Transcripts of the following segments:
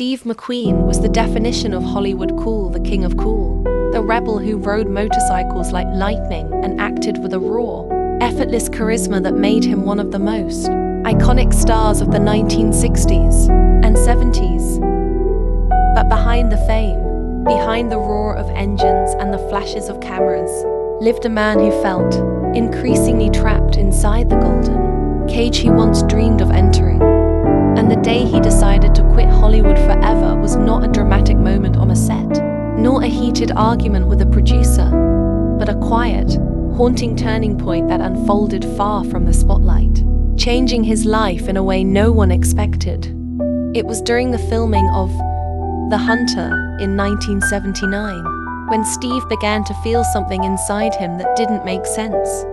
Steve McQueen was the definition of Hollywood cool, the king of cool. The rebel who rode motorcycles like lightning and acted with a raw, effortless charisma that made him one of the most iconic stars of the 1960s and 70s. But behind the fame, behind the roar of engines and the flashes of cameras, lived a man who felt increasingly trapped inside the golden cage he once dreamed of entering. And the day he decided to quit Hollywood forever was not a dramatic moment on a set, nor a heated argument with a producer, but a quiet, haunting turning point that unfolded far from the spotlight, changing his life in a way no one expected. It was during the filming of The Hunter in 1979, when Steve began to feel something inside him that didn't make sense.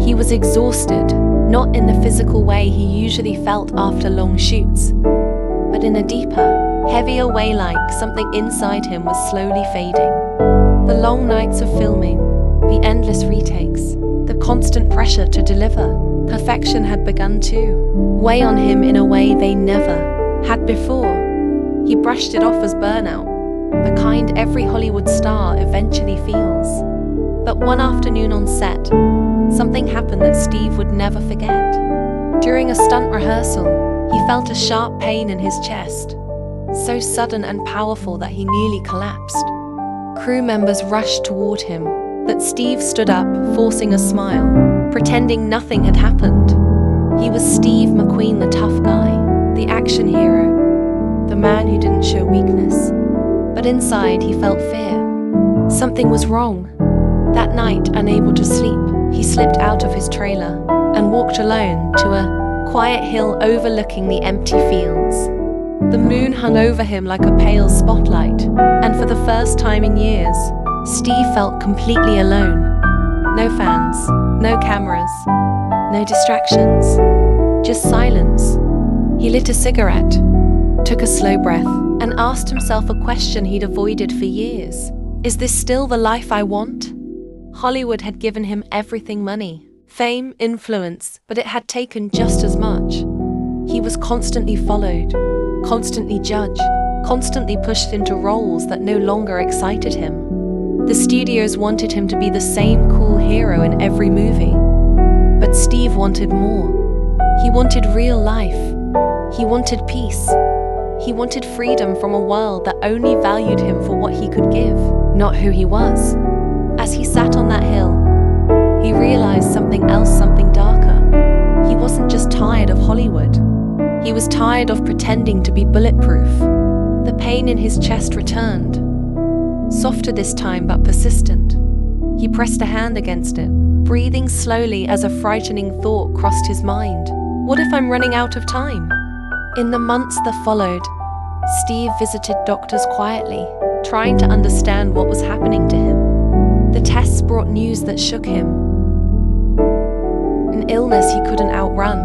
He was exhausted, not in the physical way he usually felt after long shoots, but in a deeper, heavier way, like something inside him was slowly fading. The long nights of filming, the endless retakes, the constant pressure to deliver perfection had begun to weigh on him in a way they never had before. He brushed it off as burnout, the kind every Hollywood star eventually feels. But one afternoon on set, something happened that Steve would never forget. During a stunt rehearsal, he felt a sharp pain in his chest, so sudden and powerful that he nearly collapsed. Crew members rushed toward him, but Steve stood up, forcing a smile, pretending nothing had happened. He was Steve McQueen, the tough guy, the action hero, the man who didn't show weakness. But inside, he felt fear. Something was wrong. That night, unable to sleep, he slipped out of his trailer and walked alone to a quiet hill overlooking the empty fields. The moon hung over him like a pale spotlight, and for the first time in years, Steve felt completely alone. No fans, no cameras, no distractions, just silence. He lit a cigarette, took a slow breath, and asked himself a question he'd avoided for years. Is this still the life I want? Hollywood had given him everything: money, fame, influence, but it had taken just as much. He was constantly followed, constantly judged, constantly pushed into roles that no longer excited him. The studios wanted him to be the same cool hero in every movie. But Steve wanted more. He wanted real life. He wanted peace. He wanted freedom from a world that only valued him for what he could give, not who he was. As he sat on that hill, he realized something else, something darker. He wasn't just tired of Hollywood. He was tired of pretending to be bulletproof. The pain in his chest returned, softer this time but persistent. He pressed a hand against it, breathing slowly as a frightening thought crossed his mind. What if I'm running out of time? In the months that followed, Steve visited doctors quietly, trying to understand what was happening to him. The tests brought news that shook him. An illness he couldn't outrun,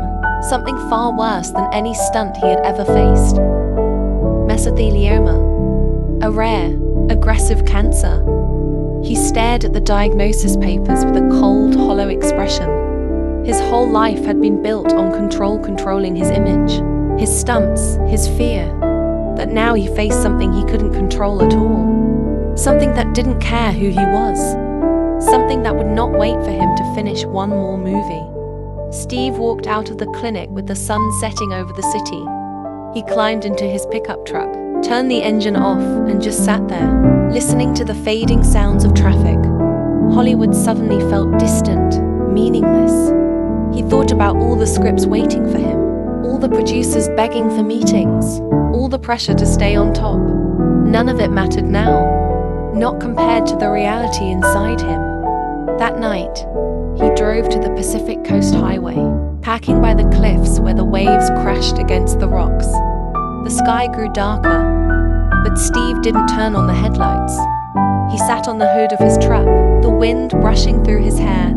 something far worse than any stunt he had ever faced. Mesothelioma, a rare, aggressive cancer. He stared at the diagnosis papers with a cold, hollow expression. His whole life had been built on controlling his image, his stunts, his fear. But now he faced something he couldn't control at all. Something that didn't care who he was. Something that would not wait for him to finish one more movie. Steve walked out of the clinic with the sun setting over the city. He climbed into his pickup truck, turned the engine off, and just sat there, listening to the fading sounds of traffic. Hollywood suddenly felt distant, meaningless. He thought about all the scripts waiting for him, all the producers begging for meetings, all the pressure to stay on top. None of it mattered now. Not compared to the reality inside him. That night, he drove to the Pacific Coast Highway, parking by the cliffs where the waves crashed against the rocks. The sky grew darker, but Steve didn't turn on the headlights. He sat on the hood of his truck, the wind brushing through his hair,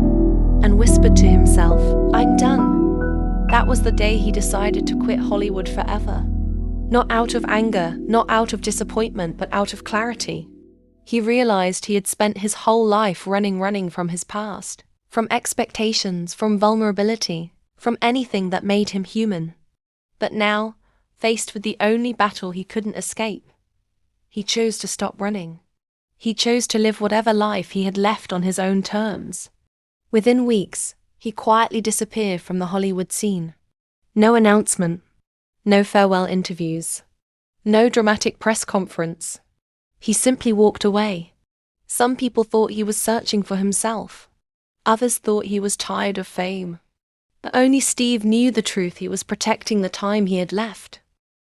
and whispered to himself, "I'm done." That was the day he decided to quit Hollywood forever. Not out of anger, not out of disappointment, but out of clarity. He realized he had spent his whole life running from his past, from expectations, from vulnerability, from anything that made him human. But now, faced with the only battle he couldn't escape. He chose to stop running. He chose to live whatever life he had left on his own terms. Within weeks, he quietly disappeared from the Hollywood scene. No announcement, no farewell interviews, no dramatic press conference. He simply walked away. Some people thought he was searching for himself. Others thought he was tired of fame. But only Steve knew the truth. He was protecting the time he had left.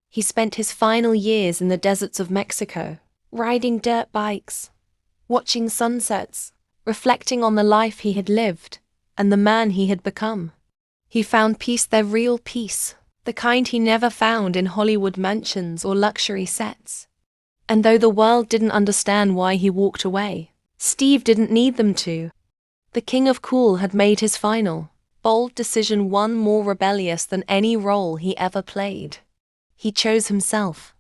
He spent his final years in the deserts of Mexico, riding dirt bikes, watching sunsets, reflecting on the life he had lived and the man he had become. He found peace there, real peace, the kind he never found in Hollywood mansions or luxury sets. And though the world didn't understand why he walked away, Steve didn't need them to. The King of Cool had made his final, bold decision, one more rebellious than any role he ever played. He chose himself.